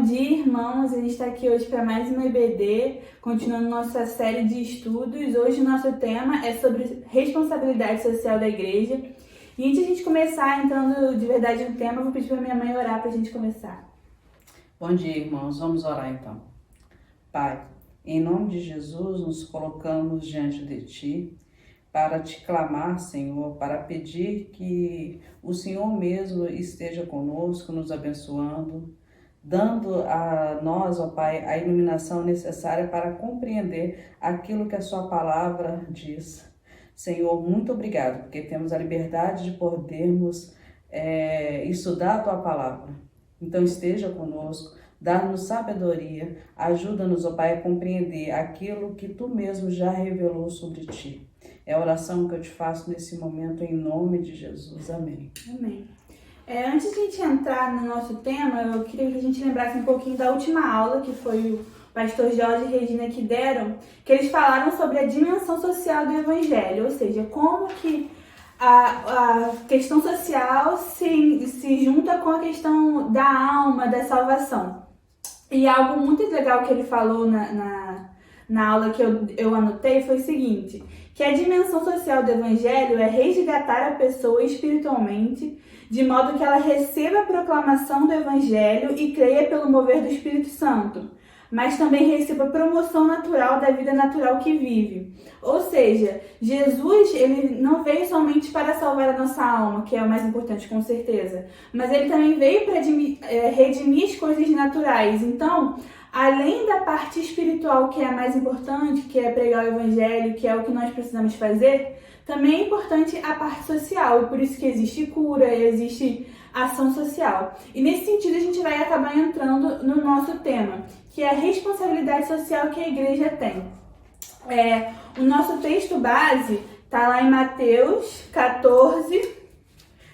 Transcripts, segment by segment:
dia, irmãos. A gente está aqui hoje para mais uma EBD, continuando nossa série de estudos. Hoje o nosso tema é sobre responsabilidade social da igreja. E antes de a gente começar entrando de verdade no tema, eu vou pedir para minha mãe orar para a gente começar. Bom dia, irmãos. Vamos orar então. Pai, em nome de Jesus, nos colocamos diante de Ti para Te clamar, Senhor, para pedir que o Senhor mesmo esteja conosco, nos abençoando, dando a nós, ó Pai, a iluminação necessária para compreender aquilo que a Sua palavra diz. Senhor, muito obrigado, porque temos a liberdade de podermos estudar a Tua palavra. Então esteja conosco, dá-nos sabedoria, ajuda-nos, ó Pai, a compreender aquilo que Tu mesmo já revelou sobre Ti. É a oração que eu te faço nesse momento, em nome de Jesus. Amém. Amém. Antes de a gente entrar no nosso tema, eu queria que a gente lembrasse um pouquinho da última aula, que foi o pastor Jorge e Regina que deram, que eles falaram sobre a dimensão social do Evangelho, ou seja, como que a questão social se junta com a questão da alma, da salvação. E algo muito legal que ele falou na aula que eu anotei foi o seguinte, que a dimensão social do Evangelho é resgatar a pessoa espiritualmente, de modo que ela receba a proclamação do Evangelho e creia pelo mover do Espírito Santo, mas também receba a promoção natural da vida natural que vive. Ou seja, Jesus, ele não veio somente para salvar a nossa alma, que é o mais importante, com certeza, mas ele também veio para redimir as coisas naturais. Então, além da parte espiritual, que é a mais importante, que é pregar o Evangelho, que é o que nós precisamos fazer, também é importante a parte social, e por isso que existe cura, existe ação social. E nesse sentido a gente vai acabar entrando no nosso tema, que é a responsabilidade social que a igreja tem. O nosso texto base está lá em Mateus 14,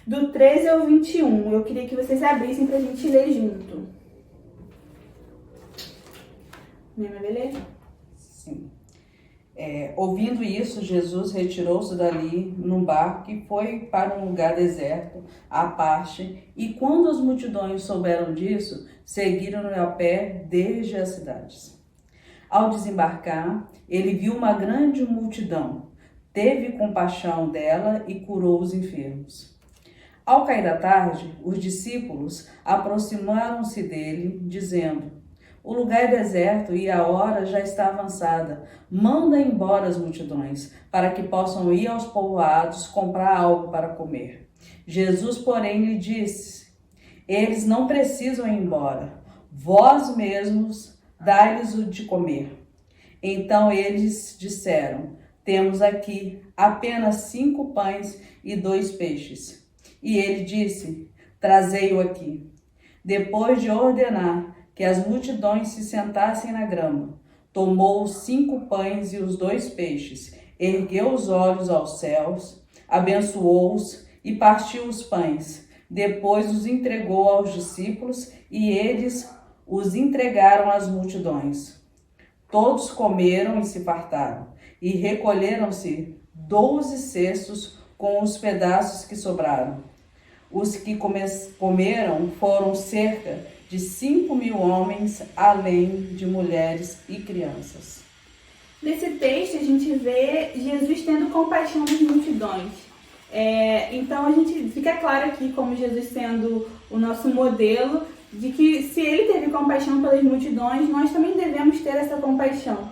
do 13 ao 21. Eu queria que vocês abrissem para a gente ler junto. Minha mãe, beleza? Sim. Ouvindo isso, Jesus retirou-se dali num barco e foi para um lugar deserto, à parte, e quando as multidões souberam disso, seguiram-no a pé desde as cidades. Ao desembarcar, ele viu uma grande multidão, teve compaixão dela e curou os enfermos. Ao cair da tarde, os discípulos aproximaram-se dele, dizendo: o lugar é deserto e a hora já está avançada. Manda embora as multidões, para que possam ir aos povoados comprar algo para comer. Jesus, porém, lhe disse: eles não precisam ir embora. Vós mesmos dai-lhes o de comer. Então eles disseram: temos aqui apenas 5 pães e 2 peixes. E ele disse: trazei-o aqui. Depois de ordenar que as multidões se sentassem na grama, tomou os 5 pães e os 2 peixes, ergueu os olhos aos céus, abençoou-os e partiu os pães. Depois os entregou aos discípulos e eles os entregaram às multidões. Todos comeram e se fartaram, e recolheram-se 12 cestos com os pedaços que sobraram. Os que comeram foram cerca de 5.000 homens, além de mulheres e crianças. Nesse texto a gente vê Jesus tendo compaixão das multidões. Então a gente fica claro aqui como Jesus sendo o nosso modelo de que se ele teve compaixão pelas multidões, nós também devemos ter essa compaixão.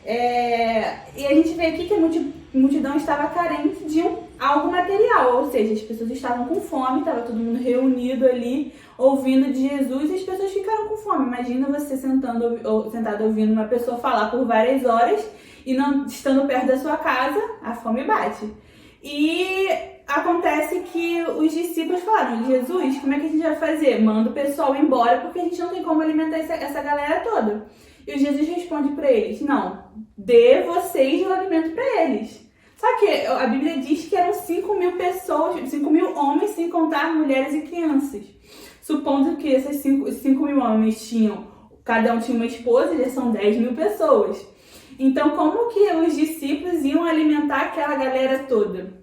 E a gente vê aqui que a multidão estava carente de algo material, ou seja, as pessoas estavam com fome, estava todo mundo reunido ali, ouvindo de Jesus, e as pessoas ficaram com fome. Imagina você sentado ouvindo uma pessoa falar por várias horas e não estando perto da sua casa, a fome bate. E acontece que os discípulos falaram: Jesus, como é que a gente vai fazer? Manda o pessoal embora porque a gente não tem como alimentar essa galera toda. E o Jesus responde para eles: não, dê vocês o alimento para eles. Só que a Bíblia diz que eram 5.000 pessoas, 5.000 homens, sem contar mulheres e crianças. Supondo que esses 5.000 homens cada um tinha uma esposa, já são 10.000 pessoas. Então, como que os discípulos iam alimentar aquela galera toda?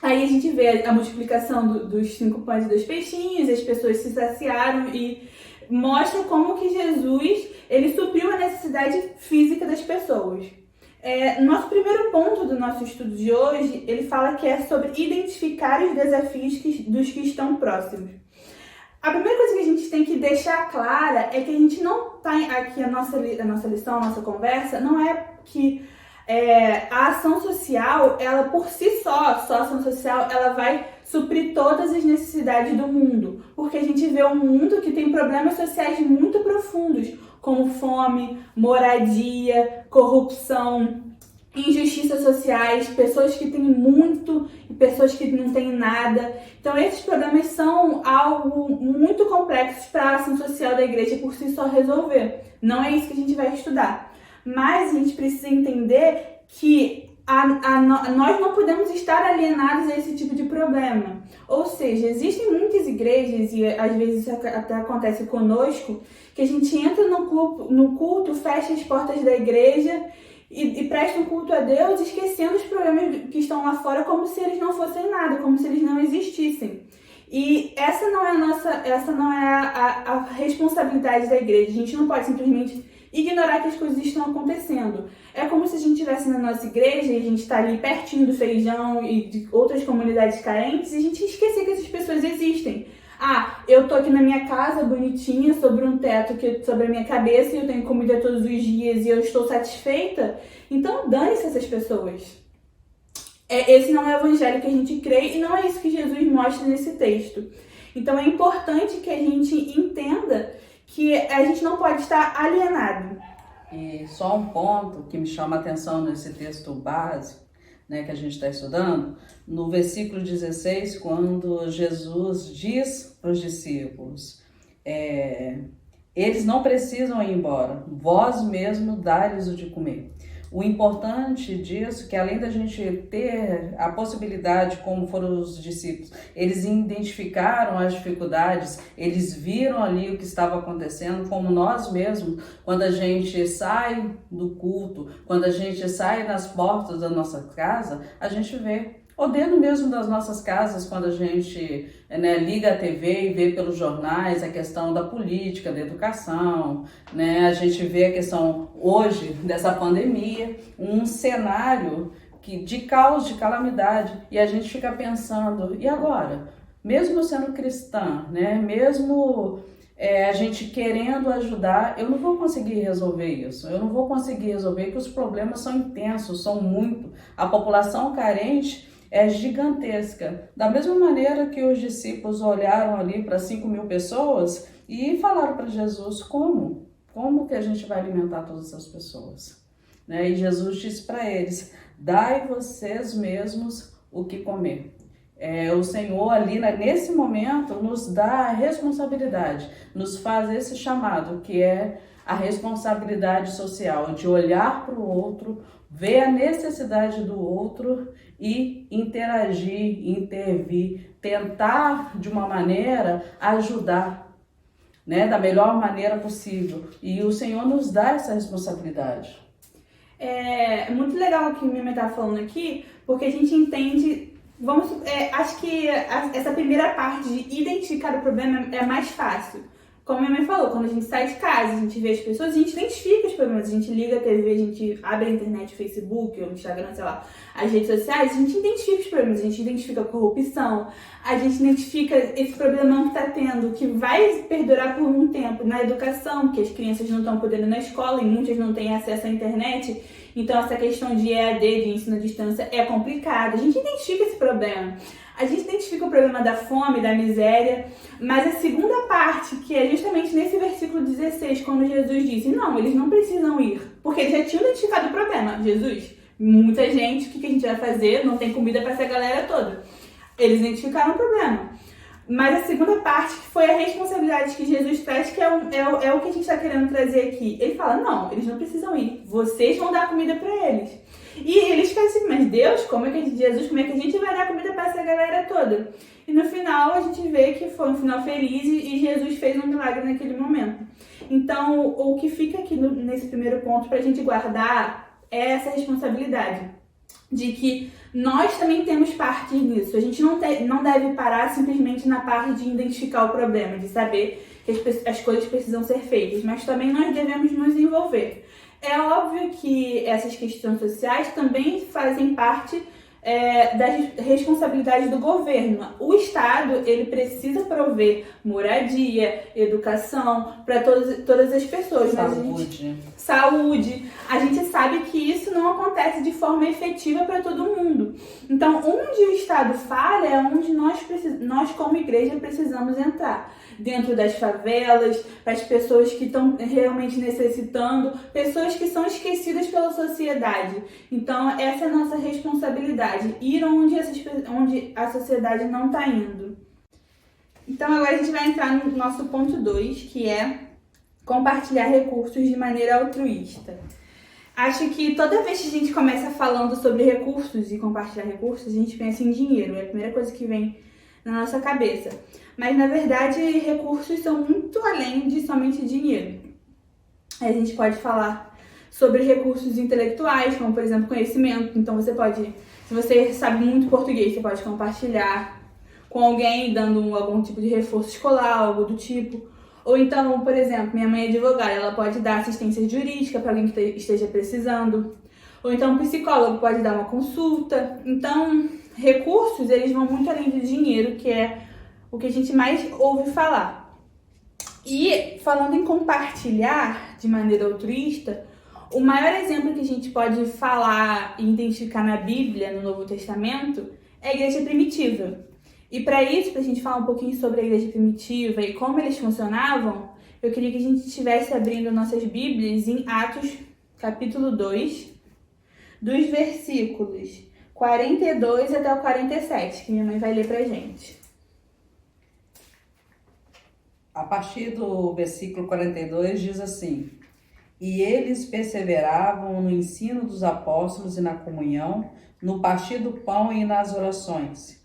Aí a gente vê a multiplicação dos 5 pães e 2 peixinhos, as pessoas se saciaram e mostra como que Jesus, ele supriu a necessidade física das pessoas. Nosso primeiro ponto do nosso estudo de hoje, ele fala que é sobre identificar os desafios dos que estão próximos. A primeira coisa que a gente tem que deixar clara é que a gente não está aqui, a nossa lição, a nossa conversa, não é que a ação social, ela por si só a ação social, ela vai suprir todas as necessidades do mundo. Porque a gente vê um mundo que tem problemas sociais muito profundos, como fome, moradia, corrupção, injustiças sociais, pessoas que têm muito e pessoas que não têm nada. Então esses problemas são algo muito complexo para a ação social da igreja por si só resolver. Não é isso que a gente vai estudar. Mas a gente precisa entender que nós não podemos estar alienados a esse tipo de problema. Ou seja, existem muitas igrejas, e às vezes isso até acontece conosco, que a gente entra no culto, fecha as portas da igreja e presta um culto a Deus, esquecendo os problemas que estão lá fora como se eles não fossem nada, como se eles não existissem. E essa não é a responsabilidade da igreja. A gente não pode simplesmente ignorar que as coisas estão acontecendo. É como se a gente estivesse na nossa igreja e a gente está ali pertinho do Feijão e de outras comunidades carentes e a gente esquecer que essas pessoas existem. Eu tô aqui na minha casa, bonitinha, sobre um teto sobre a minha cabeça e eu tenho comida todos os dias e eu estou satisfeita. Então dane-se essas pessoas. Esse não é o evangelho que a gente crê e não é isso que Jesus mostra nesse texto. Então é importante que a gente entenda que a gente não pode estar alienado. E só um ponto que me chama a atenção nesse texto base, né, que a gente está estudando, no versículo 16, quando Jesus diz para os discípulos, eles não precisam ir embora, vós mesmo dá-lhes o de comer. O importante disso é que além da gente ter a possibilidade, como foram os discípulos, eles identificaram as dificuldades, eles viram ali o que estava acontecendo, como nós mesmos, quando a gente sai do culto, quando a gente sai nas portas da nossa casa, a gente vê. Ou dentro mesmo das nossas casas, quando a gente liga a TV e vê pelos jornais a questão da política, da educação, a gente vê a questão hoje dessa pandemia, um cenário de caos, de calamidade, e a gente fica pensando, e agora? Mesmo sendo cristã, mesmo a gente querendo ajudar, eu não vou conseguir resolver isso, eu não vou conseguir resolver porque os problemas são intensos, são muito, a população carente é gigantesca. Da mesma maneira que os discípulos olharam ali para 5.000 pessoas e falaram para Jesus, como que a gente vai alimentar todas essas pessoas? E Jesus disse para eles, dai vocês mesmos o que comer. O Senhor ali, nesse momento, nos dá a responsabilidade, nos faz esse chamado, que é a responsabilidade social, de olhar para o outro, ver a necessidade do outro e interagir, intervir, tentar de uma maneira ajudar, da melhor maneira possível. E o Senhor nos dá essa responsabilidade. É muito legal o que a minha mãe está falando aqui, porque a gente entende, acho que essa primeira parte de identificar o problema é mais fácil. Como a minha mãe falou, quando a gente sai de casa, a gente vê as pessoas, a gente identifica os problemas, a gente liga a TV, a gente abre a internet, o Facebook, o Instagram, sei lá, as redes sociais, a gente identifica os problemas, a gente identifica a corrupção, a gente identifica esse problemão que está tendo, que vai perdurar por um tempo na educação, que as crianças não estão podendo ir na escola e muitas não têm acesso à internet, então essa questão de EAD, de ensino à distância, é complicada, a gente identifica esse problema. A gente identifica o problema da fome, da miséria, mas a segunda parte, que é justamente nesse versículo 16, quando Jesus disse, não, eles não precisam ir, porque eles já tinham identificado o problema. Jesus, muita gente, o que a gente vai fazer? Não tem comida para essa galera toda. Eles identificaram o problema. Mas a segunda parte, que foi a responsabilidade que Jesus traz, que é o que a gente está querendo trazer aqui. Ele fala, não, eles não precisam ir, vocês vão dar comida para eles. E eles ficam assim, mas Deus, Jesus, como é que a gente vai dar comida para essa galera toda? E no final a gente vê que foi um final feliz e Jesus fez um milagre naquele momento. Então o que fica aqui nesse primeiro ponto para a gente guardar é essa responsabilidade. de que nós também temos parte nisso. A gente não deve parar simplesmente na parte de identificar o problema, de saber que as coisas precisam ser feitas, mas também nós devemos nos envolver. É óbvio que essas questões sociais também fazem parte das responsabilidades do governo. O Estado, ele precisa prover moradia, educação para todas as pessoas. Saúde. A gente sabe que isso não acontece de forma efetiva para todo mundo. Então, onde o Estado falha é onde nós como igreja precisamos entrar. Dentro das favelas, para as pessoas que estão realmente necessitando, pessoas que são esquecidas pela sociedade. Então, essa é a nossa responsabilidade, ir onde a sociedade não está indo. Então, agora a gente vai entrar no nosso ponto 2, que é compartilhar recursos de maneira altruísta. Acho que toda vez que a gente começa falando sobre recursos e compartilhar recursos, a gente pensa em dinheiro, é a primeira coisa que vem na nossa cabeça. Mas, na verdade, recursos são muito além de somente dinheiro. A gente pode falar sobre recursos intelectuais, como, por exemplo, conhecimento. Então, se você sabe muito português, você pode compartilhar com alguém, dando algum tipo de reforço escolar, algo do tipo. Ou então, por exemplo, minha mãe é advogada, ela pode dar assistência jurídica para alguém que esteja precisando. Ou então, um psicólogo pode dar uma consulta. Então, recursos, eles vão muito além do dinheiro, que é o que a gente mais ouve falar. E falando em compartilhar de maneira altruísta, o maior exemplo que a gente pode falar e identificar na Bíblia, no Novo Testamento, é a igreja primitiva. E para isso, para a gente falar um pouquinho sobre a igreja primitiva e como eles funcionavam, eu queria que a gente estivesse abrindo nossas Bíblias em Atos, capítulo 2, dos versículos 42 até o 47, que minha mãe vai ler pra gente. A partir do versículo 42 diz assim: E eles perseveravam no ensino dos apóstolos e na comunhão, no partir do pão e nas orações.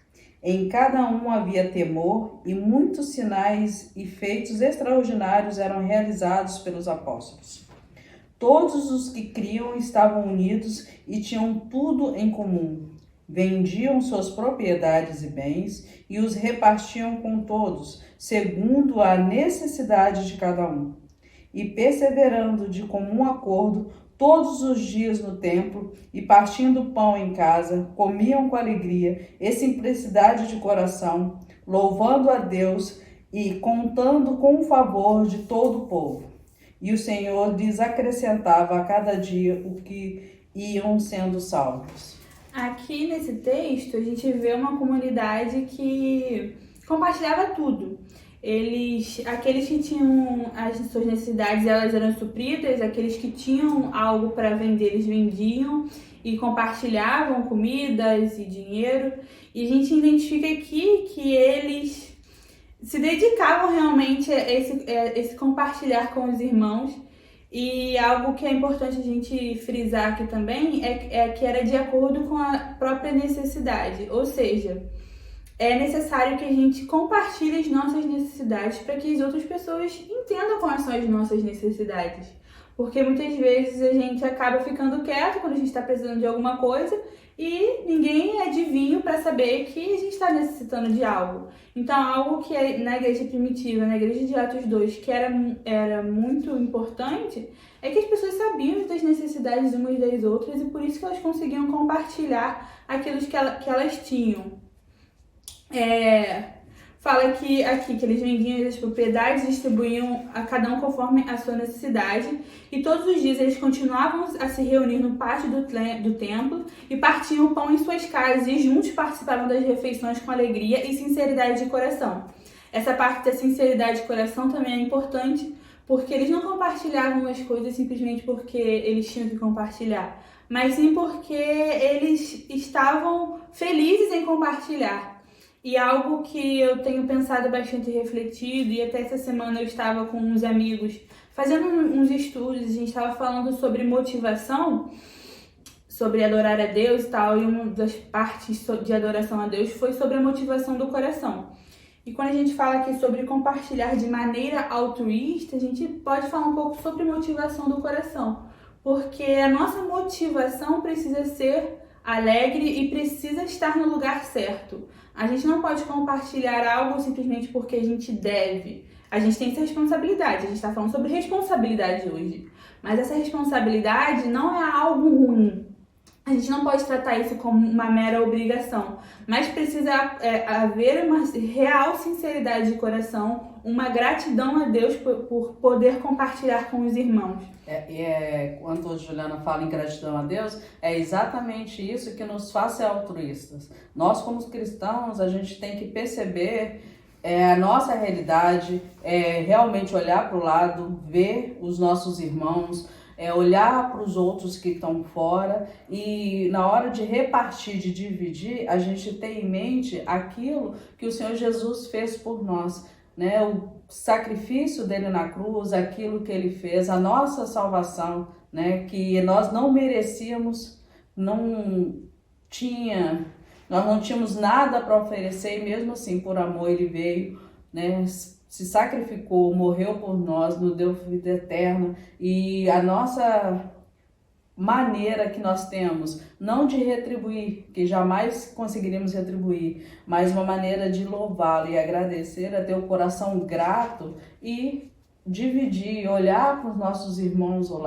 Em cada um havia temor, e muitos sinais e feitos extraordinários eram realizados pelos apóstolos. Todos os que criam estavam unidos e tinham tudo em comum. Vendiam suas propriedades e bens e os repartiam com todos, segundo a necessidade de cada um. E perseverando de comum acordo todos os dias no templo e partindo pão em casa, comiam com alegria e simplicidade de coração, louvando a Deus e contando com o favor de todo o povo. E o Senhor lhes acrescentava a cada dia o que iam sendo salvos. Aqui nesse texto a gente vê uma comunidade que compartilhava tudo. Aqueles que tinham as suas necessidades, elas eram supridas, aqueles que tinham algo para vender, eles vendiam e compartilhavam comidas e dinheiro. E a gente identifica aqui que eles se dedicavam realmente a esse compartilhar com os irmãos. E algo que é importante a gente frisar aqui também é que era de acordo com a própria necessidade, ou seja, é necessário que a gente compartilhe as nossas necessidades para que as outras pessoas entendam quais são as nossas necessidades. Porque muitas vezes a gente acaba ficando quieto quando a gente está precisando de alguma coisa e ninguém é adivinho para saber que a gente está necessitando de algo. Então, algo que na igreja primitiva, na igreja de Atos 2, que era muito importante, é que as pessoas sabiam das necessidades umas das outras e por isso que elas conseguiam compartilhar aquilo que elas tinham. Fala aqui que eles vendiam as propriedades e distribuíam a cada um conforme a sua necessidade. E todos os dias eles continuavam a se reunir no pátio do templo e partiam o pão em suas casas e juntos participavam das refeições com alegria e sinceridade de coração. Essa parte da sinceridade de coração também é importante porque eles não compartilhavam as coisas simplesmente porque eles tinham que compartilhar, mas sim porque eles estavam felizes em compartilhar. E algo que eu tenho pensado bastante e refletido, e até essa semana eu estava com uns amigos fazendo uns estudos, a gente estava falando sobre motivação, sobre adorar a Deus e tal, e uma das partes de adoração a Deus foi sobre a motivação do coração. E quando a gente fala aqui sobre compartilhar de maneira altruísta, a gente pode falar um pouco sobre motivação do coração, porque a nossa motivação precisa ser alegre e precisa estar no lugar certo. A gente não pode compartilhar algo simplesmente porque a gente deve. A gente tem essa responsabilidade, a gente está falando sobre responsabilidade hoje. Mas essa responsabilidade não é algo ruim. A gente não pode tratar isso como uma mera obrigação, mas precisa haver uma real sinceridade de coração, uma gratidão a Deus por poder compartilhar com os irmãos. Quando a Juliana fala em gratidão a Deus, é exatamente isso que nos faz ser altruístas. Nós, como cristãos, a gente tem que perceber a nossa realidade, realmente olhar para o lado, ver os nossos irmãos, olhar para os outros que estão fora e na hora de repartir, de dividir, a gente ter em mente aquilo que o Senhor Jesus fez por nós, né? O sacrifício dele na cruz, aquilo que ele fez, a nossa salvação, né? Que nós não merecíamos, nós não tínhamos nada para oferecer e mesmo assim, por amor, ele veio, né? Se sacrificou, morreu por nós, nos deu vida eterna. E a nossa maneira que nós temos, não de retribuir, que jamais conseguiríamos retribuir, mas uma maneira de louvá-lo e agradecer, ter o coração grato e dividir, olhar para os nossos irmãos ao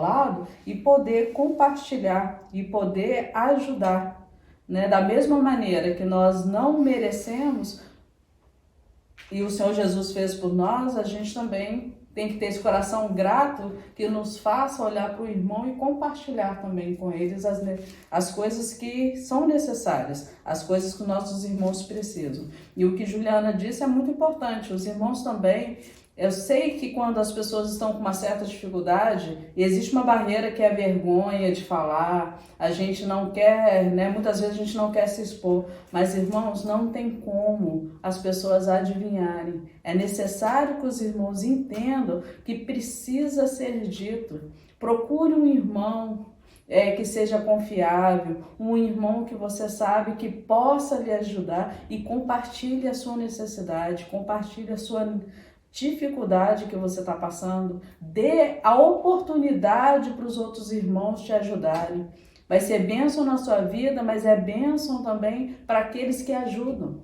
lado e poder compartilhar e poder ajudar, né? Da mesma maneira que nós não merecemos, e o Senhor Jesus fez por nós, a gente também tem que ter esse coração grato que nos faça olhar para o irmão e compartilhar também com eles as coisas que são necessárias, as coisas que nossos irmãos precisam. E o que Juliana disse é muito importante, os irmãos também. Eu sei que quando as pessoas estão com uma certa dificuldade, existe uma barreira que é a vergonha de falar, a gente não quer, né? Muitas vezes a gente não quer se expor, mas irmãos, não tem como as pessoas adivinharem. É necessário que os irmãos entendam que precisa ser dito. Procure um irmão que seja confiável, um irmão que você sabe que possa lhe ajudar e compartilhe a sua necessidade, compartilhe a sua dificuldade que você está passando, dê a oportunidade para os outros irmãos te ajudarem. Vai ser bênção na sua vida, mas é bênção também para aqueles que ajudam.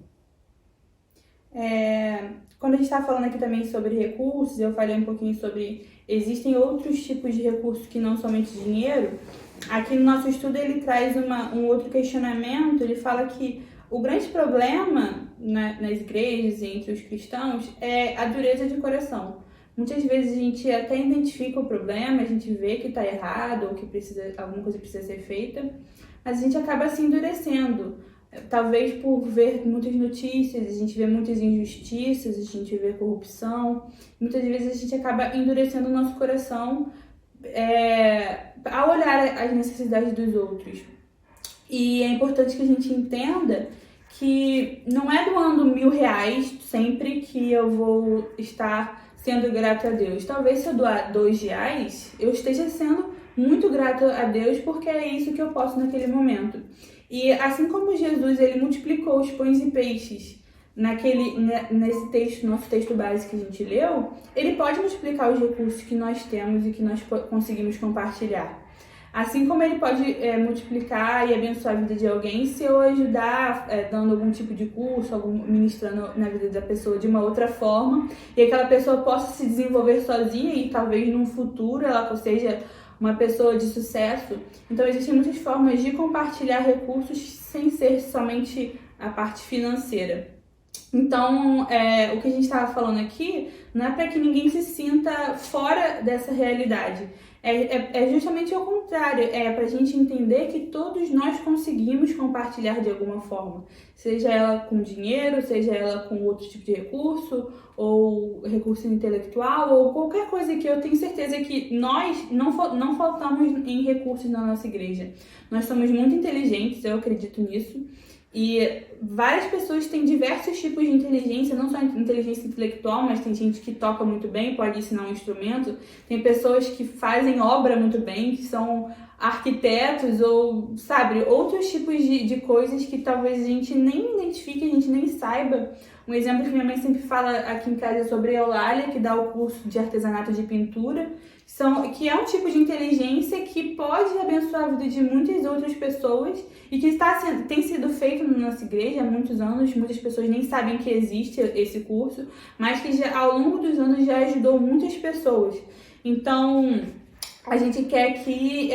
Quando a gente está falando aqui também sobre recursos, eu falei um pouquinho sobre existem outros tipos de recursos que não somente dinheiro. Aqui no nosso estudo ele traz um outro questionamento, ele fala que o grande problema nas igrejas e entre os cristãos é a dureza de coração. Muitas vezes a gente até identifica o problema, a gente vê que está errado ou que alguma coisa precisa ser feita, mas a gente acaba se endurecendo. Talvez por ver muitas notícias, a gente vê muitas injustiças, a gente vê corrupção. Muitas vezes a gente acaba endurecendo o nosso coração ao olhar as necessidades dos outros. E é importante que a gente entenda que não é doando R$1.000 sempre que eu vou estar sendo grato a Deus. Talvez se eu doar R$2, eu esteja sendo muito grato a Deus porque é isso que eu posso naquele momento. E assim como Jesus ele multiplicou os pães e peixes nesse texto, nosso texto base que a gente leu, ele pode multiplicar os recursos que nós temos e que nós conseguimos compartilhar. Assim como ele pode multiplicar e abençoar a vida de alguém se eu ajudar dando algum tipo de curso, ministrando na vida da pessoa de uma outra forma, e aquela pessoa possa se desenvolver sozinha e talvez num futuro ela seja uma pessoa de sucesso. Então existem muitas formas de compartilhar recursos sem ser somente a parte financeira. Então, o que a gente estava falando aqui não é para que ninguém se sinta fora dessa realidade. É justamente o contrário, é para a gente entender que todos nós conseguimos compartilhar de alguma forma, seja ela com dinheiro, seja ela com outro tipo de recurso, ou recurso intelectual, ou qualquer coisa que eu tenho certeza que nós não faltamos em recursos na nossa igreja. Nós somos muito inteligentes, eu acredito nisso. E várias pessoas têm diversos tipos de inteligência, não só inteligência intelectual, mas tem gente que toca muito bem, pode ensinar um instrumento. Tem pessoas que fazem obra muito bem, que são arquitetos ou, sabe, outros tipos de coisas que talvez a gente nem identifique, a gente nem saiba. Um exemplo que minha mãe sempre fala aqui em casa é sobre a Eulália, que dá o curso de artesanato de pintura, que é um tipo de inteligência que pode abençoar a vida de muitas outras pessoas e que tem sido feito na nossa igreja há muitos anos. Muitas pessoas nem sabem que existe esse curso, mas que já, ao longo dos anos já ajudou muitas pessoas. Então, a gente quer aqui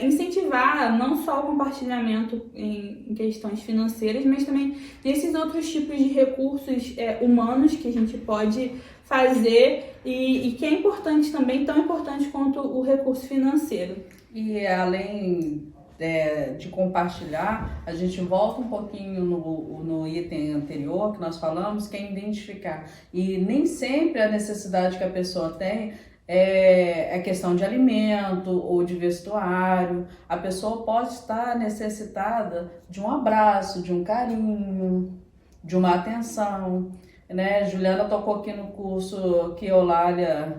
incentivar não só o compartilhamento em questões financeiras, mas também nesses outros tipos de recursos humanos que a gente pode fazer e que é importante também, tão importante quanto o recurso financeiro. E além de compartilhar, a gente volta um pouquinho no item anterior que nós falamos, que é identificar. E nem sempre a necessidade que a pessoa tem é questão de alimento ou de vestuário. A pessoa pode estar necessitada de um abraço, de um carinho, de uma atenção, né? Juliana tocou aqui no curso que Eulália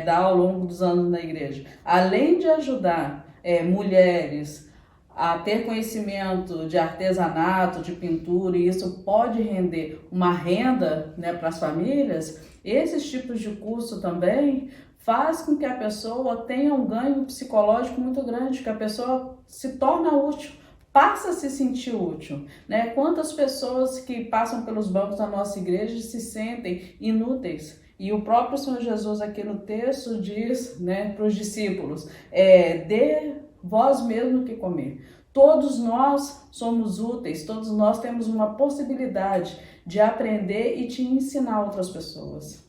dá ao longo dos anos na igreja. Além de ajudar mulheres a ter conhecimento de artesanato, de pintura, e isso pode render uma renda, né, para as famílias, esses tipos de curso também faz com que a pessoa tenha um ganho psicológico muito grande, que a pessoa se torna útil, passa a se sentir útil, né? Quantas pessoas que passam pelos bancos da nossa igreja se sentem inúteis? E o próprio Senhor Jesus aqui no texto diz, né, para os discípulos, dê vós mesmo que comer. Todos nós somos úteis, todos nós temos uma possibilidade de aprender e de ensinar outras pessoas.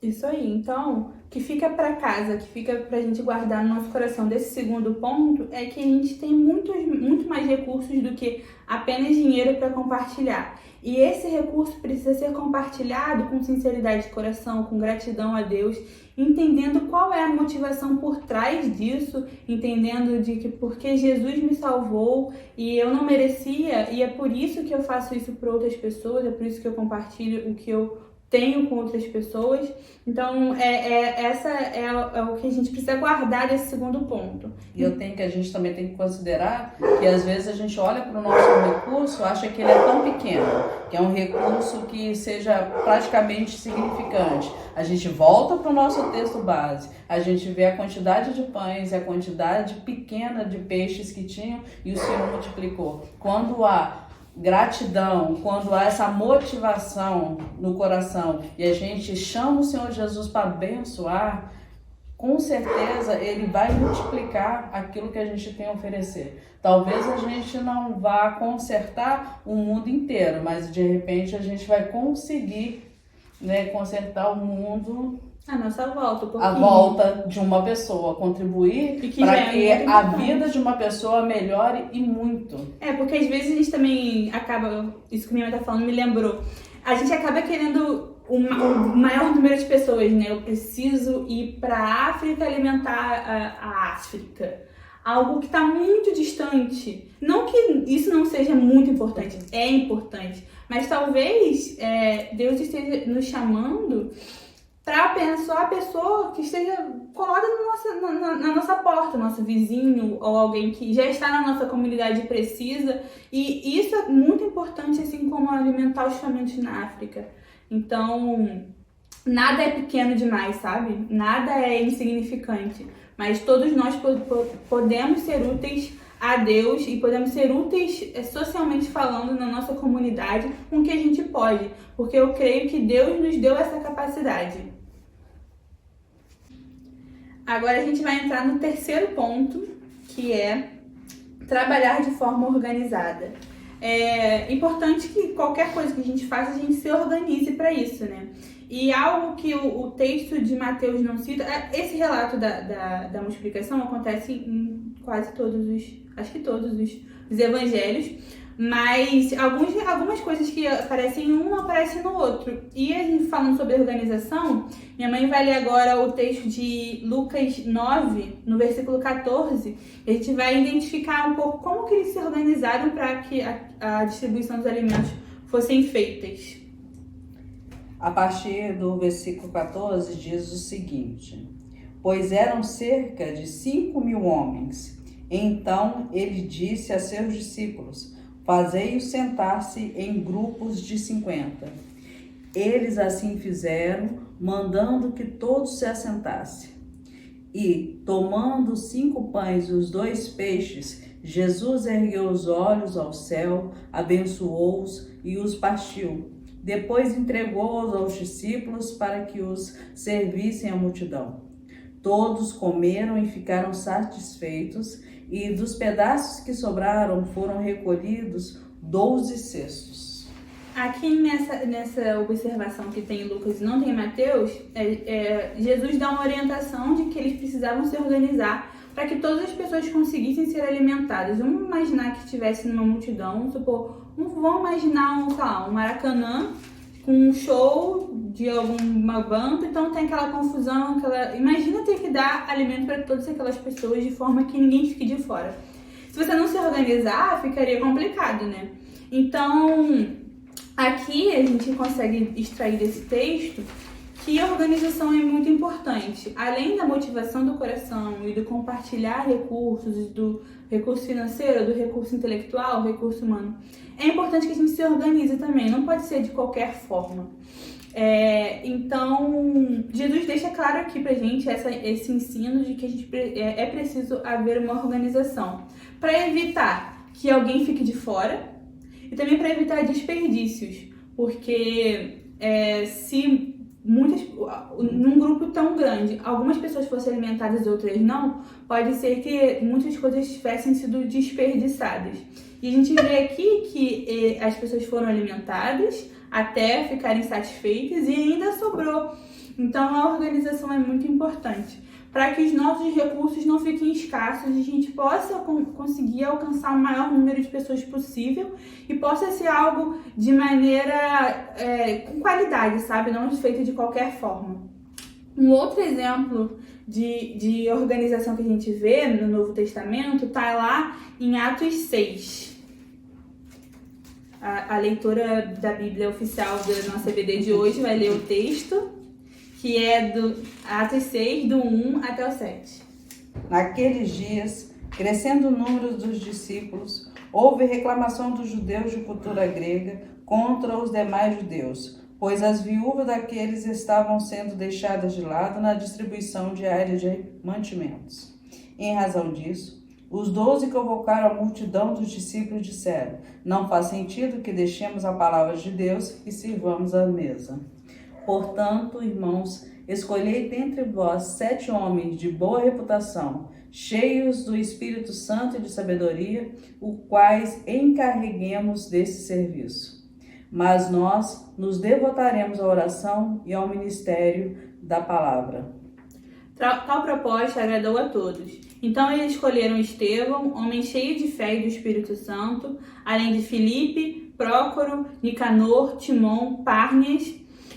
Isso aí, então, que fica para casa, que fica para a gente guardar no nosso coração desse segundo ponto, é que a gente tem muito mais recursos do que apenas dinheiro para compartilhar. E esse recurso precisa ser compartilhado com sinceridade de coração, com gratidão a Deus, entendendo qual é a motivação por trás disso, entendendo de que porque Jesus me salvou e eu não merecia, e é por isso que eu faço isso para outras pessoas, é por isso que eu compartilho o que eu tenho com outras pessoas. Então, essa é o que a gente precisa guardar desse segundo ponto. E a gente também tem que considerar que às vezes a gente olha para o nosso recurso, acha que ele é tão pequeno, que é um recurso que seja praticamente significante. A gente volta para o nosso texto base, a gente vê a quantidade de pães e a quantidade pequena de peixes que tinham e o Senhor multiplicou. Quando há gratidão, quando há essa motivação no coração e a gente chama o Senhor Jesus para abençoar, com certeza Ele vai multiplicar aquilo que a gente tem a oferecer. Talvez a gente não vá consertar o mundo inteiro, mas de repente a gente vai conseguir, né, consertar o mundo a nossa volta, a volta de uma pessoa, contribuir para que a vida de uma pessoa melhore e muito. Porque às vezes a gente também acaba, isso que minha mãe tá falando me lembrou, a gente acaba querendo o maior número de pessoas, né? Eu preciso ir para a África alimentar a África. Algo que está muito distante. Não que isso não seja muito importante, é importante, mas talvez Deus esteja nos chamando para abençoar a pessoa que esteja colada na nossa porta, nosso vizinho ou alguém que já está na nossa comunidade e precisa. E isso é muito importante, assim como alimentar os famintos na África. Então, nada é pequeno demais, sabe? Nada é insignificante. Mas todos nós podemos ser úteis a Deus e podemos ser úteis socialmente falando na nossa comunidade com o que a gente pode. Porque eu creio que Deus nos deu essa capacidade. Agora a gente vai entrar no terceiro ponto, que é trabalhar de forma organizada. É importante que qualquer coisa que a gente faça, a gente se organize para isso, né? E algo que o texto de Mateus não cita, esse relato da multiplicação acontece em quase todos os evangelhos, mas algumas coisas que aparecem em um não aparecem no outro. E a gente falando sobre organização, minha mãe vai ler agora o texto de Lucas 9, no versículo 14, e a gente vai identificar um pouco como que eles se organizaram para que a distribuição dos alimentos fossem feitas. A partir do versículo 14 diz o seguinte: pois eram cerca de 5.000 homens, Então ele disse a seus discípulos: fazei-os sentar-se em grupos de 50. Eles assim fizeram, mandando que todos se assentassem. E, tomando os 5 pães e os 2 peixes, Jesus ergueu os olhos ao céu, abençoou-os e os partiu. Depois entregou-os aos discípulos para que os servissem à multidão. Todos comeram e ficaram satisfeitos, e dos pedaços que sobraram foram recolhidos 12 cestos. Aqui nessa observação que tem em Lucas e não tem em Mateus, Jesus dá uma orientação de que eles precisavam se organizar para que todas as pessoas conseguissem ser alimentadas. Vamos imaginar que estivesse numa multidão, vamos supor, vamos imaginar um Maracanã com um show de alguma banda, então tem aquela confusão, imagina ter que dar alimento para todas aquelas pessoas de forma que ninguém fique de fora. Se você não se organizar, ficaria complicado, né? Então, aqui a gente consegue extrair desse texto que a organização é muito importante. Além da motivação do coração e do compartilhar recursos, do recurso financeiro, do recurso intelectual, do recurso humano, é importante que a gente se organize também, não pode ser de qualquer forma. Então, Jesus deixa claro aqui pra gente esse ensino de que a gente é preciso haver uma organização para evitar que alguém fique de fora e também para evitar desperdícios, porque se num grupo tão grande, algumas pessoas fossem alimentadas e outras não, pode ser que muitas coisas tivessem sido desperdiçadas. E a gente vê aqui que as pessoas foram alimentadas até ficarem satisfeitas e ainda sobrou. Então a organização é muito importante para que os nossos recursos não fiquem escassos e a gente possa conseguir alcançar o maior número de pessoas possível e possa ser algo de maneira com qualidade, sabe? Não feito de qualquer forma. Um outro exemplo de organização que a gente vê no Novo Testamento está lá em Atos 6. A leitora da Bíblia oficial da nossa EBD de hoje vai ler o texto, que é do Atos 6, do 1 até o 7. Naqueles dias, crescendo o número dos discípulos, houve reclamação dos judeus de cultura grega contra os demais judeus, pois as viúvas daqueles estavam sendo deixadas de lado na distribuição diária de mantimentos. Em razão disso, os 12 convocaram a multidão dos discípulos e disseram: não faz sentido que deixemos a palavra de Deus e sirvamos à mesa. Portanto, irmãos, escolhei dentre vós 7 homens de boa reputação, cheios do Espírito Santo e de sabedoria, os quais encarreguemos desse serviço. Mas nós nos devotaremos à oração e ao ministério da palavra. Tal proposta agradou a todos. Então eles escolheram Estevão, homem cheio de fé e do Espírito Santo, além de Filipe, Prócoro, Nicanor, Timon, Párnias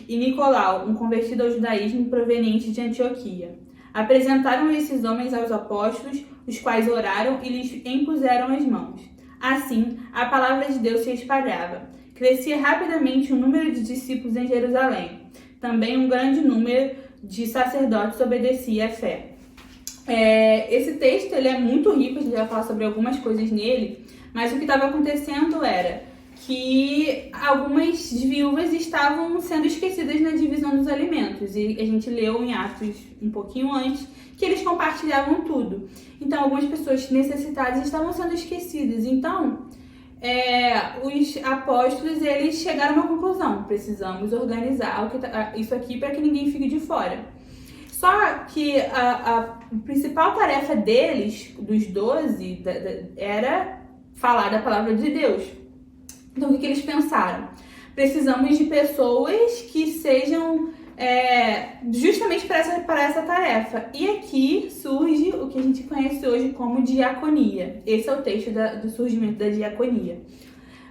e Nicolau, um convertido ao judaísmo proveniente de Antioquia. Apresentaram esses homens aos apóstolos, os quais oraram e lhes impuseram as mãos. Assim, a palavra de Deus se espalhava. Crescia rapidamente o número de discípulos em Jerusalém. Também um grande número de sacerdotes obedecia à fé. Esse texto ele é muito rico, a gente vai falar sobre algumas coisas nele, mas o que estava acontecendo era que algumas viúvas estavam sendo esquecidas na divisão dos alimentos. E a gente leu em Atos um pouquinho antes que eles compartilhavam tudo. Então, algumas pessoas necessitadas estavam sendo esquecidas. Então, os apóstolos eles chegaram a uma conclusão: precisamos organizar isso aqui para que ninguém fique de fora. Só que a principal tarefa deles, dos 12, era falar da palavra de Deus. Então, o que eles pensaram? Precisamos de pessoas que sejam justamente para essa tarefa. E aqui surge o que a gente conhece hoje como diaconia. Esse é o texto do surgimento da diaconia.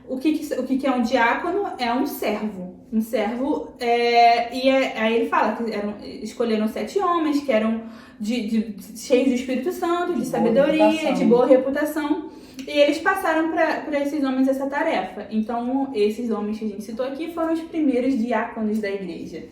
O que é um diácono? É um servo. Um servo, aí ele fala que escolheram 7 homens que eram cheios do Espírito Santo, de sabedoria, de boa reputação. E eles passaram para esses homens essa tarefa. Então, esses homens que a gente citou aqui foram os primeiros diáconos da igreja.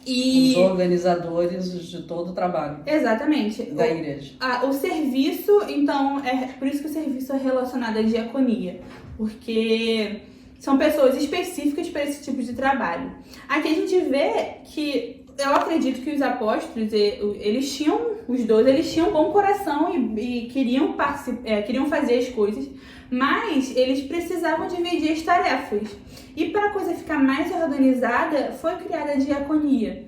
Os organizadores de todo o trabalho. Exatamente. Da igreja. O serviço, então, é por isso que o serviço é relacionado à diaconia, porque são pessoas específicas para esse tipo de trabalho. Aqui a gente vê que, eu acredito que os apóstolos, os 12, eles tinham um bom coração e queriam fazer as coisas, mas eles precisavam dividir as tarefas. E para a coisa ficar mais organizada, foi criada a diaconia.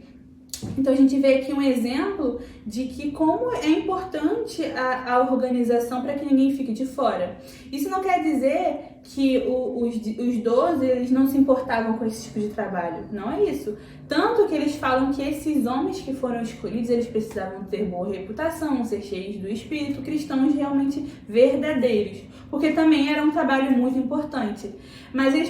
Então a gente vê aqui um exemplo de que como é importante a organização para que ninguém fique de fora. Isso não quer dizer que os 12 eles não se importavam com esse tipo de trabalho. Não é isso. Tanto que eles falam que esses homens que foram escolhidos, eles precisavam ter boa reputação, ser cheios do Espírito, cristãos realmente verdadeiros. Porque também era um trabalho muito importante. Mas eles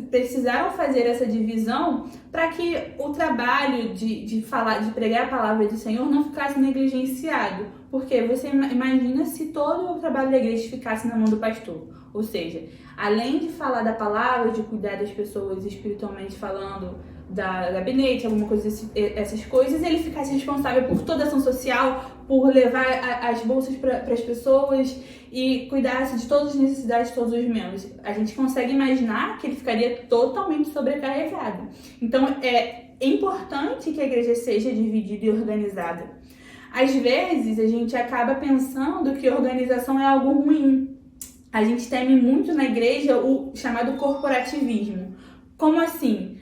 precisaram fazer essa divisão para que o trabalho de pregar a palavra do Senhor não ficasse negligenciado. Porque você imagina se todo o trabalho da igreja ficasse na mão do pastor. Ou seja, além de falar da palavra, de cuidar das pessoas espiritualmente falando, da gabinete, alguma coisa, essas coisas, ele ficasse responsável por toda a ação social, por levar as bolsas para as pessoas e cuidasse de todas as necessidades de todos os membros. A gente consegue imaginar que ele ficaria totalmente sobrecarregado. Então, é importante que a igreja seja dividida e organizada. Às vezes, a gente acaba pensando que organização é algo ruim. A gente teme muito na igreja o chamado corporativismo. Como assim?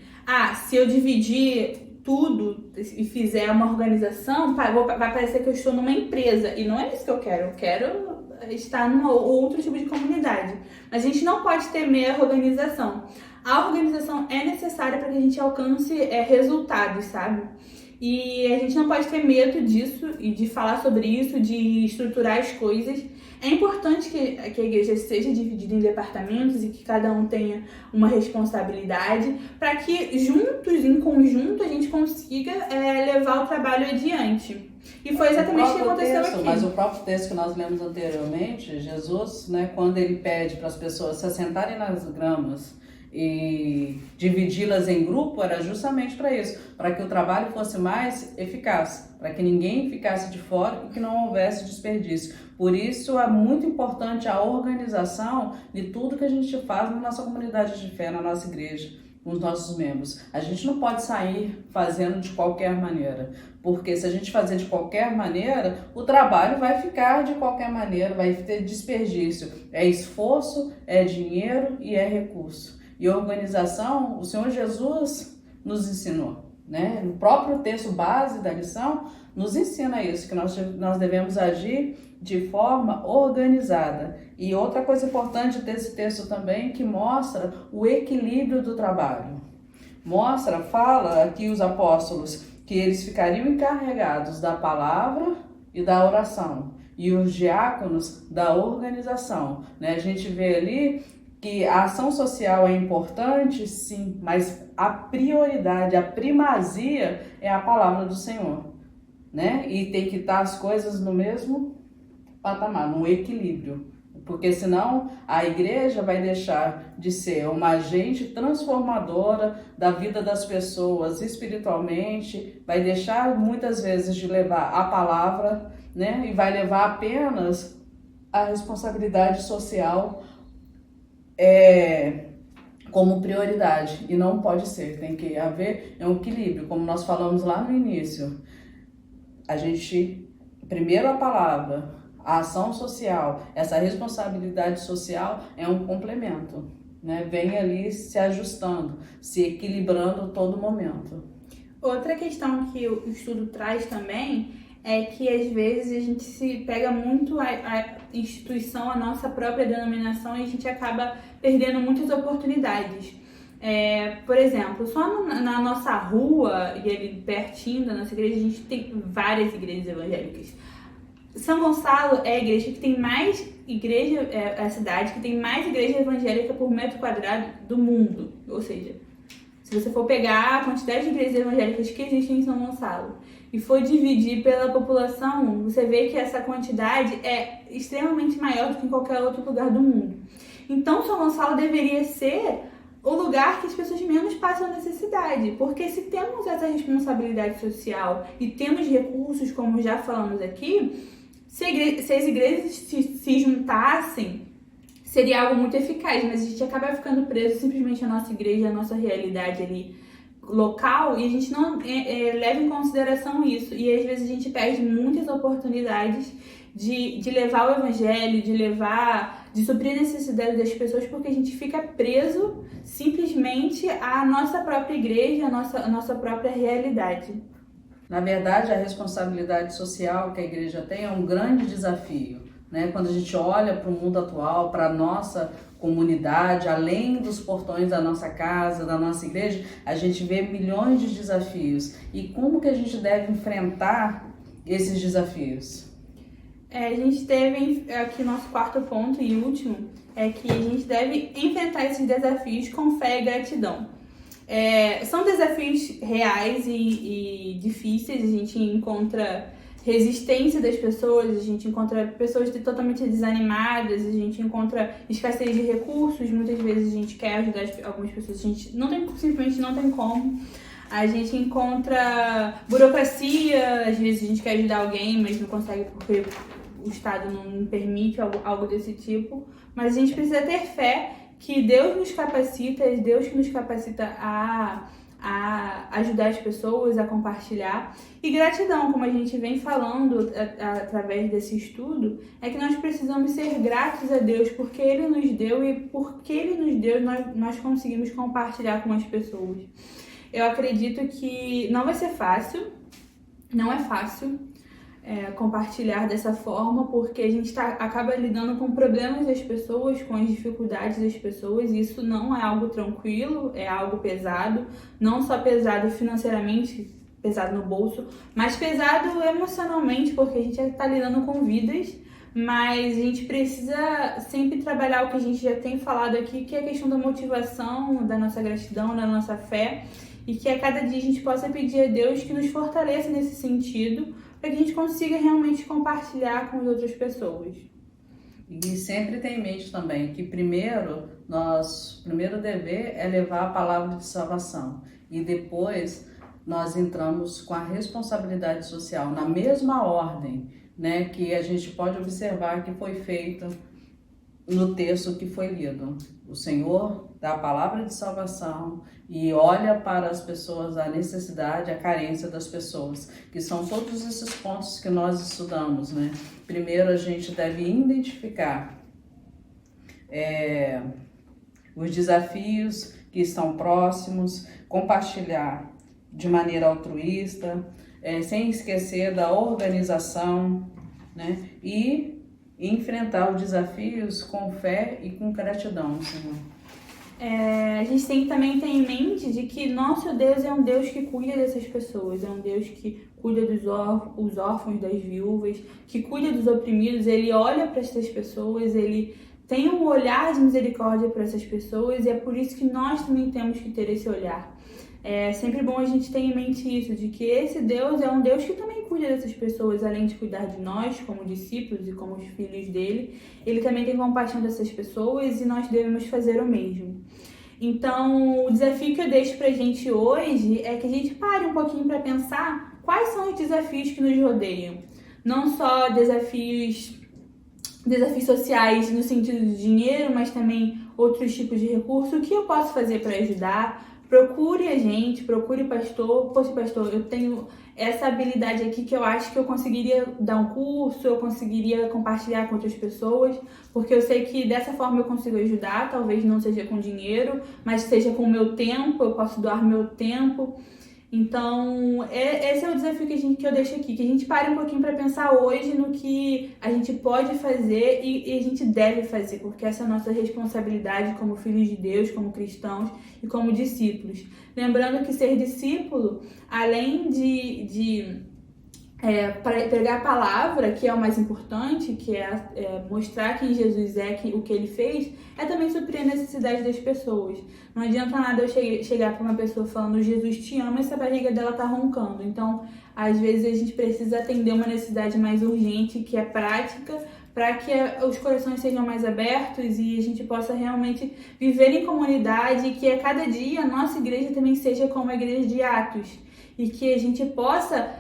Se eu dividir tudo e fizer uma organização, vai parecer que eu estou numa empresa. E não é isso que eu quero. Eu quero estar num outro tipo de comunidade. Mas a gente não pode temer a organização. A organização é necessária para que a gente alcance resultados, sabe? E a gente não pode ter medo disso e de falar sobre isso, de estruturar as coisas. É importante que a igreja seja dividida em departamentos e que cada um tenha uma responsabilidade para que juntos, em conjunto, a gente consiga levar o trabalho adiante. E foi exatamente o que aconteceu aqui. Mas o próprio texto que nós lemos anteriormente, Jesus, né, quando ele pede para as pessoas se assentarem nas gramas e dividi-las em grupo, era justamente para isso, para que o trabalho fosse mais eficaz, para que ninguém ficasse de fora e que não houvesse desperdício. Por isso é muito importante a organização de tudo que a gente faz na nossa comunidade de fé, na nossa igreja, com os nossos membros. A gente não pode sair fazendo de qualquer maneira, porque se a gente fazer de qualquer maneira, o trabalho vai ficar de qualquer maneira, vai ter desperdício. É esforço, é dinheiro e é recurso. E organização, o Senhor Jesus nos ensinou, né? No próprio texto base da lição, nos ensina isso, que nós devemos agir de forma organizada. E outra coisa importante desse texto também, que mostra o equilíbrio do trabalho. Fala aqui os apóstolos que eles ficariam encarregados da palavra e da oração, e os diáconos da organização, né? A gente vê ali que a ação social é importante, sim, mas a prioridade, a primazia é a palavra do Senhor, né? E tem que estar as coisas no mesmo patamar, no equilíbrio, porque senão a igreja vai deixar de ser uma agente transformadora da vida das pessoas espiritualmente, vai deixar muitas vezes de levar a palavra, né? E vai levar apenas a responsabilidade social como prioridade, e não pode ser, tem que haver um equilíbrio, como nós falamos lá no início. A gente, primeiro a palavra, a ação social, essa responsabilidade social é um complemento, né? Vem ali se ajustando, se equilibrando todo momento. Outra questão que o estudo traz também é que às vezes a gente se pega muito a instituição, a nossa própria denominação, e a gente acaba perdendo muitas oportunidades. Por exemplo, só na nossa rua e ali pertinho da nossa igreja, a gente tem várias igrejas evangélicas. São Gonçalo é a igreja que tem mais a cidade que tem mais igreja evangélica por metro quadrado do mundo. Ou seja, se você for pegar a quantidade de igrejas evangélicas que existem em São Gonçalo e for dividir pela população, você vê que essa quantidade é extremamente maior do que em qualquer outro lugar do mundo. Então, São Gonçalo deveria ser o lugar que as pessoas menos passam necessidade, porque se temos essa responsabilidade social e temos recursos, como já falamos aqui, se as igrejas se juntassem, seria algo muito eficaz, mas a gente acaba ficando preso simplesmente à nossa igreja, à nossa realidade ali local, e a gente não leva em consideração isso, e às vezes a gente perde muitas oportunidades de levar o evangelho, de suprir a necessidade das pessoas, porque a gente fica preso simplesmente à nossa própria igreja, à nossa própria realidade. Na verdade, a responsabilidade social que a igreja tem é um grande desafio, né? Quando a gente olha para o mundo atual, para a nossa comunidade, além dos portões da nossa casa, da nossa igreja, a gente vê milhões de desafios. E como que a gente deve enfrentar esses desafios? A gente teve aqui nosso quarto ponto e último, é que a gente deve enfrentar esses desafios com fé e gratidão. São desafios reais e difíceis, a gente encontra resistência das pessoas, a gente encontra pessoas totalmente desanimadas, a gente encontra escassez de recursos, muitas vezes a gente quer ajudar algumas pessoas, a gente simplesmente não tem como. A gente encontra burocracia, às vezes a gente quer ajudar alguém, mas não consegue porque o Estado não permite algo desse tipo. Mas a gente precisa ter fé que Deus nos capacita, é Deus que nos capacita a ajudar as pessoas, a compartilhar. E gratidão, como a gente vem falando através desse estudo, é que nós precisamos ser gratos a Deus, porque Ele nos deu e porque Ele nos deu, nós conseguimos compartilhar com as pessoas. Eu acredito que não vai ser fácil, não é fácil compartilhar dessa forma, porque a gente acaba lidando com problemas das pessoas, com as dificuldades das pessoas, e isso não é algo tranquilo, é algo pesado, não só pesado financeiramente, pesado no bolso, mas pesado emocionalmente, porque a gente está lidando com vidas, mas a gente precisa sempre trabalhar o que a gente já tem falado aqui, que é a questão da motivação, da nossa gratidão, da nossa fé, e que a cada dia a gente possa pedir a Deus que nos fortaleça nesse sentido, para que a gente consiga realmente compartilhar com as outras pessoas. E sempre tem em mente também que primeiro dever é levar a palavra de salvação, e depois nós entramos com a responsabilidade social na mesma ordem, né, que a gente pode observar que foi feita no texto que foi lido. O Senhor dá a palavra de salvação e olha para as pessoas, a necessidade, a carência das pessoas, que são todos esses pontos que nós estudamos, né? Primeiro a gente deve identificar os desafios que estão próximos, compartilhar de maneira altruísta, sem esquecer da organização, né? E enfrentar os desafios com fé e com gratidão, Senhor. A gente tem que também ter em mente de que nosso Deus é um Deus que cuida dessas pessoas, é um Deus que cuida dos órfãos, das viúvas, que cuida dos oprimidos. Ele olha para essas pessoas, ele tem um olhar de misericórdia para essas pessoas, e é por isso que nós também temos que ter esse olhar. É sempre bom a gente ter em mente isso, de que esse Deus é um Deus que também cuida dessas pessoas, além de cuidar de nós como discípulos e como os filhos dele, ele também tem compaixão dessas pessoas e nós devemos fazer o mesmo. Então, o desafio que eu deixo pra gente hoje é que a gente pare um pouquinho para pensar quais são os desafios que nos rodeiam. Não só desafios sociais no sentido de dinheiro, mas também outros tipos de recurso. O que eu posso fazer para ajudar? Procure a gente, procure o pastor. Poxa, pastor, eu tenho essa habilidade aqui que eu acho que eu conseguiria dar um curso, eu conseguiria compartilhar com outras pessoas, porque eu sei que dessa forma eu consigo ajudar, talvez não seja com dinheiro, mas seja com o meu tempo, eu posso doar meu tempo. Então, esse é o desafio que eu deixo aqui, que a gente pare um pouquinho para pensar hoje no que a gente pode fazer e a gente deve fazer, porque essa é a nossa responsabilidade como filhos de Deus, como cristãos e como discípulos. Lembrando que ser discípulo, além de pregar a palavra, que é o mais importante, que é mostrar quem Jesus é, o que ele fez, é também suprir a necessidade das pessoas. Não adianta nada eu chegar para uma pessoa falando Jesus te ama se a barriga dela tá roncando. Então, às vezes a gente precisa atender uma necessidade mais urgente, que é prática, para que os corações sejam mais abertos e a gente possa realmente viver em comunidade, e que a cada dia a nossa igreja também seja como a igreja de Atos, e que a gente possa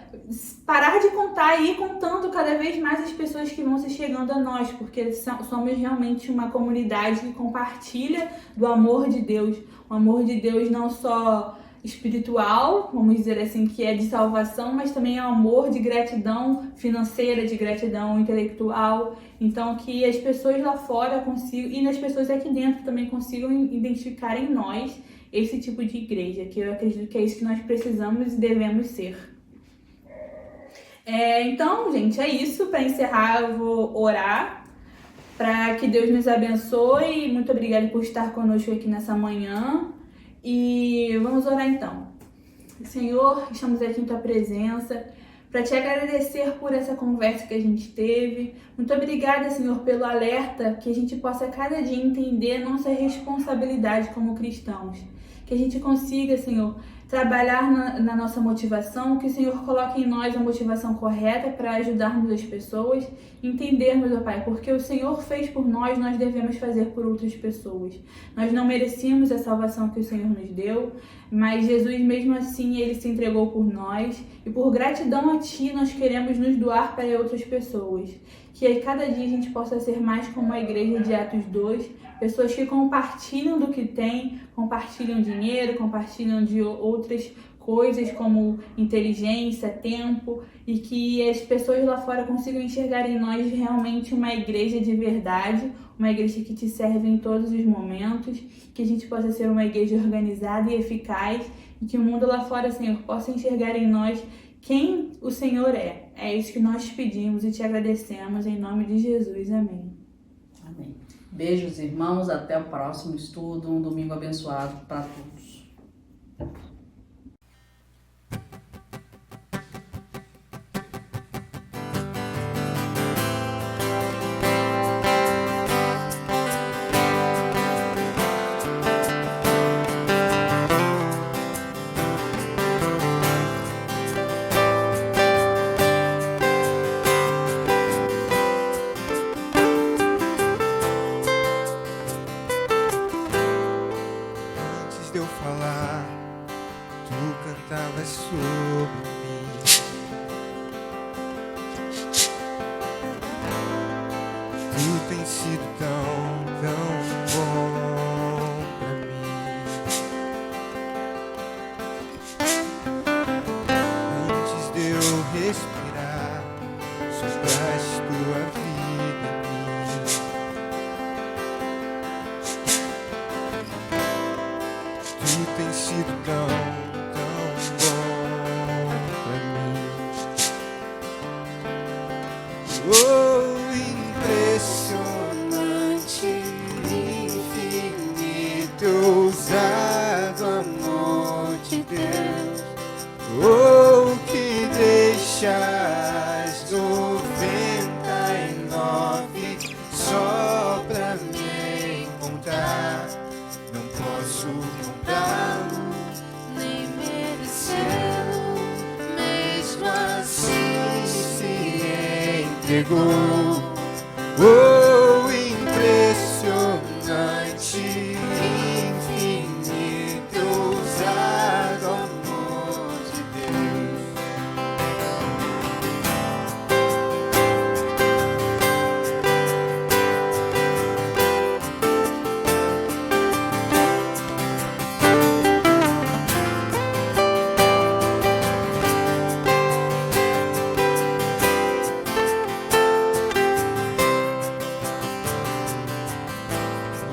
parar de contar e ir contando cada vez mais as pessoas que vão se chegando a nós, porque somos realmente uma comunidade que compartilha do amor de Deus, o amor de Deus não só espiritual, vamos dizer assim, que é de salvação, mas também é um amor de gratidão financeira, de gratidão intelectual. Então, que as pessoas lá fora consigam, e as pessoas aqui dentro também consigam identificar em nós esse tipo de igreja, que eu acredito que é isso que nós precisamos e devemos ser. Então, gente, é isso. Para encerrar, eu vou orar para que Deus nos abençoe. Muito obrigada por estar conosco aqui nessa manhã. E vamos orar então. Senhor, estamos aqui em Tua presença para Te agradecer por essa conversa que a gente teve. Muito obrigada, Senhor, pelo alerta, que a gente possa cada dia entender nossa responsabilidade como cristãos. Que a gente consiga, Senhor, trabalhar na nossa motivação, que o Senhor coloque em nós a motivação correta para ajudarmos as pessoas, entendermos, ó Pai, porque o Senhor fez por nós, nós devemos fazer por outras pessoas. Nós não merecíamos a salvação que o Senhor nos deu, mas Jesus, mesmo assim, Ele se entregou por nós, e por gratidão a Ti, nós queremos nos doar para outras pessoas. Que a cada dia a gente possa ser mais como a igreja de Atos 2, pessoas que compartilham do que têm, compartilham dinheiro, compartilham de outras coisas como inteligência, tempo, e que as pessoas lá fora consigam enxergar em nós realmente uma igreja de verdade, uma igreja que Te serve em todos os momentos, que a gente possa ser uma igreja organizada e eficaz, e que o mundo lá fora, Senhor, possa enxergar em nós quem o Senhor é. É isso que nós te pedimos e Te agradecemos, em nome de Jesus. Amém. Amém. Beijos, irmãos. Até o próximo estudo. Um domingo abençoado para todos. Respirar, sopraste tua vida em mim. Tu tens sido tão bom pra mim. Oh, impressionante, infinito, ousado amor de Deus. Oh, que deixas 99 só pra me encontrar. Não posso comprá-lo, nem merecê-lo, mesmo assim se entregou. Oh, impressionante, infinito, ousado amor de Deus.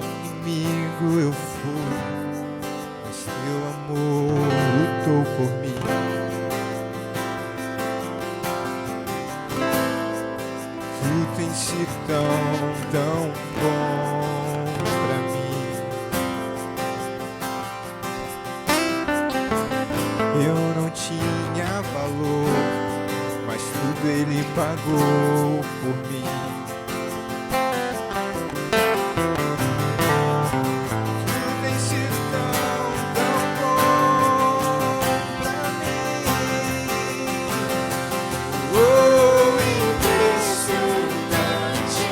Inimigo eu fui, mas teu amor lutou por mim. Tu tens sido tão bom pra mim. Eu não tinha valor, mas tudo Ele pagou por mim. Oh, impressionante,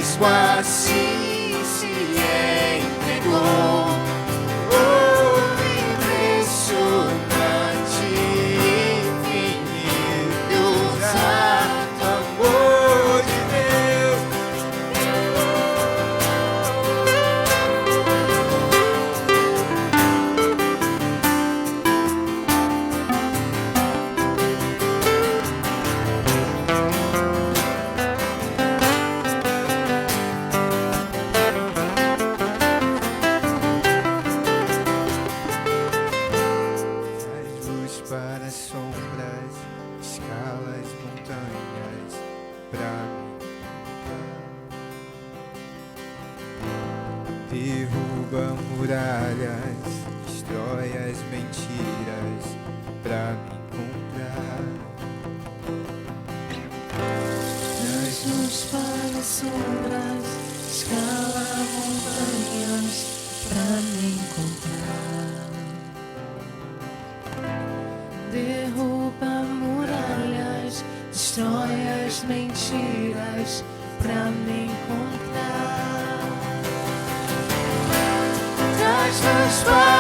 mesmo assim se entregou. Oh, impressionante, infinito, santo amor de Deus. Traz luz para as sombras, escala as montanhas pra mim. Derruba muralhas, destrói as mentiras pra me encontrar. Traz luz para as sombras, escala montanhas pra me encontrar. Derruba muralhas, destrói as mentiras pra me encontrar. Traz luz para